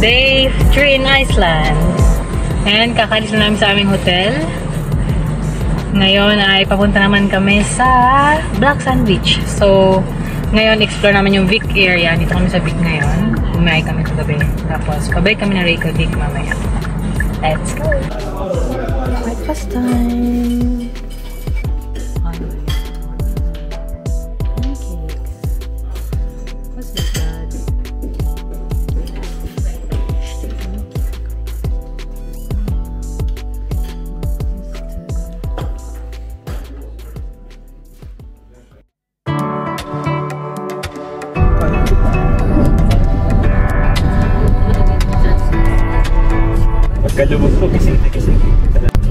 Day 3 in Iceland. And kakalis na namin sa aming hotel. Ngayon ay papunta naman kami sa Black Sand Beach. So, ngayon explore naman yung Vik area. Dito kami sa Vik ngayon. Umay kami kagabi. Tapos, pabalik kami na Reykjavik mamaya. Let's go! Breakfast time!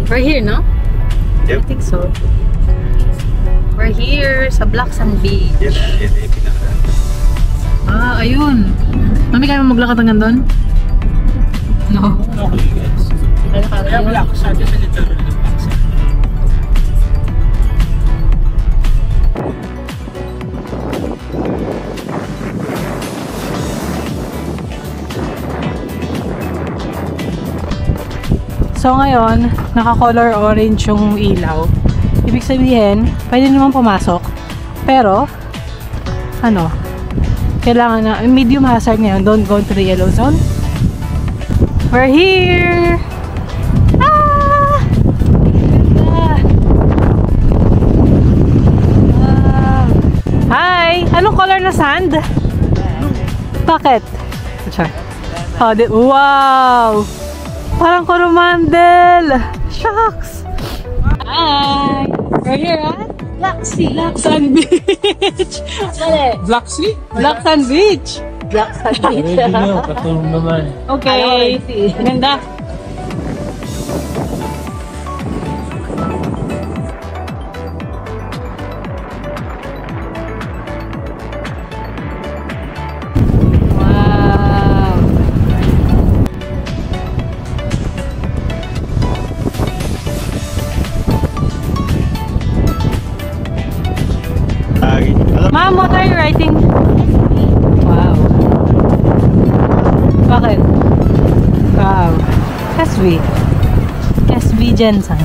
We're here, no? Yep. I think so. We're here sa Black Sand Beach. Ah, ayun. Mami, kaya mo maglakad hanggang doon? No. Kaya Black Sand is a little bit Black Sand. So ngayon, naka-color orange yung ilaw. Ibig sabihin, pwede naman pumasok. Pero, ano, kailangan na, medium hazard ngayon, don't go to the yellow zone. We're here! Ah! Hi! Anong color na sand? Bakit? Oh, wow! Parang Coromandel! Shucks! Hi! We're here at Black Sand Beach! Black Sea? Black Sand Beach! Black Sand Beach. Katulong naman. Okay. Ganda. Ma'am, what are you writing? Wow. Bakit? Wow. SB. SB Jensen.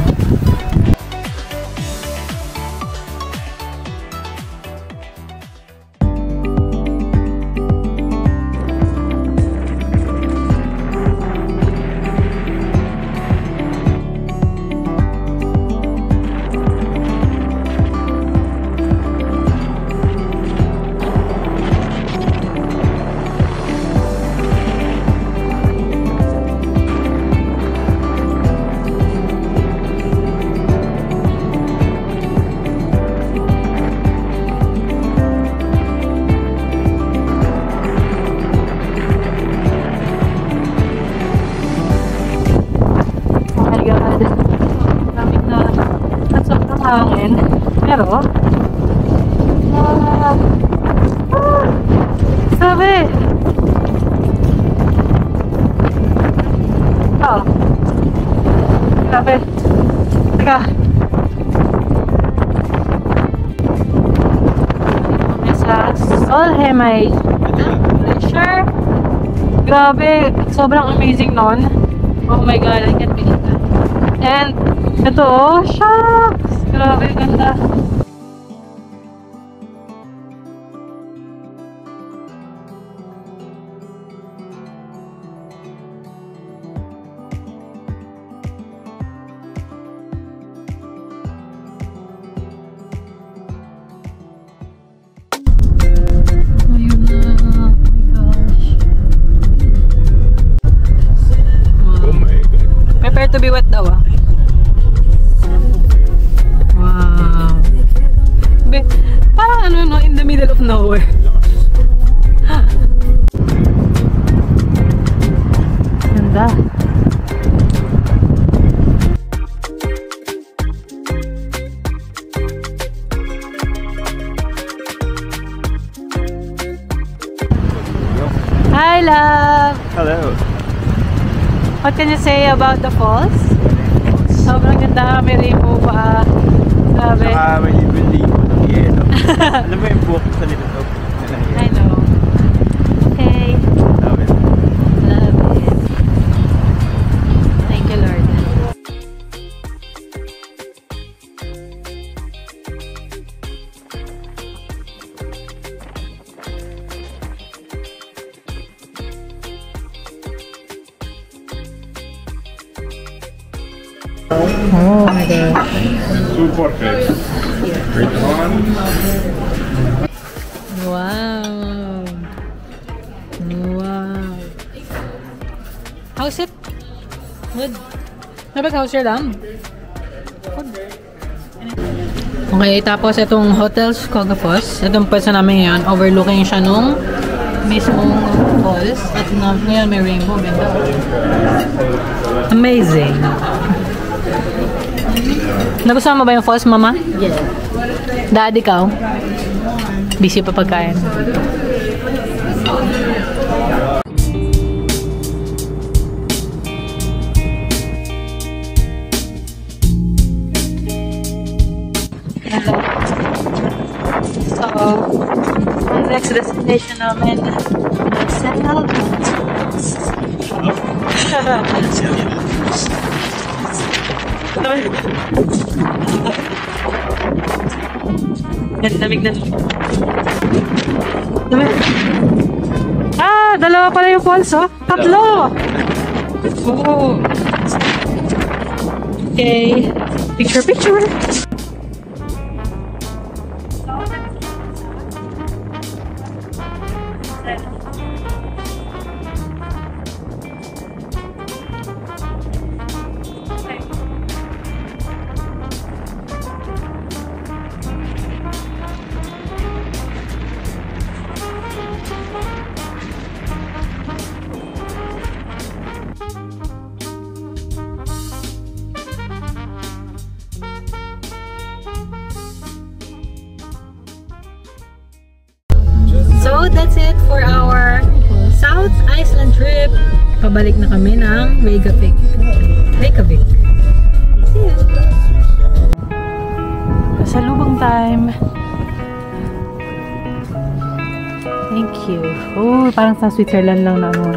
Pero sabi grabe teka sa Solheimay Glacier. Grabe, sobrang amazing nun. Oh my god, I can't believe that. And ito, oh, shucks! Grabe, ganda. Ayun na, oh my gosh. Wow. Oh my god. Prepare to be wet daw, ah. Wow. Parang ano, no, in the middle of nowhere. Ganda. Hi, love. Hello. What can you say about the falls? Sobrang ganda, may rainbow pa. Grabe. Saka may libo ng yelo. Alam mo yung buhok sa likod? I know. Okay. Love it. Love it. Oh my god. Two portraits. Which one? Wow. Wow. How's it? Good. How's your lamb? Okay, tapos itong Hotel Skogafos. Itong pwesa namin ngayon. Overlooking siya nung mismong falls. At ngayon may rainbow. Ganda. Amazing. Nagustuhan mo ba yung falls, Mama? Yes. Dad, ikaw? Busy pa pagkain. So, ang next destination namin, settled. Lamig na. Ah, dalawa pala yung falls, oh. Tatlo! Oh. Okay. Picture. So, that's it for our South Iceland trip. Pabalik na kami ng Reykjavik. See you! Pasalubong time! Thank you. Oh, parang sa Switzerland lang na ano.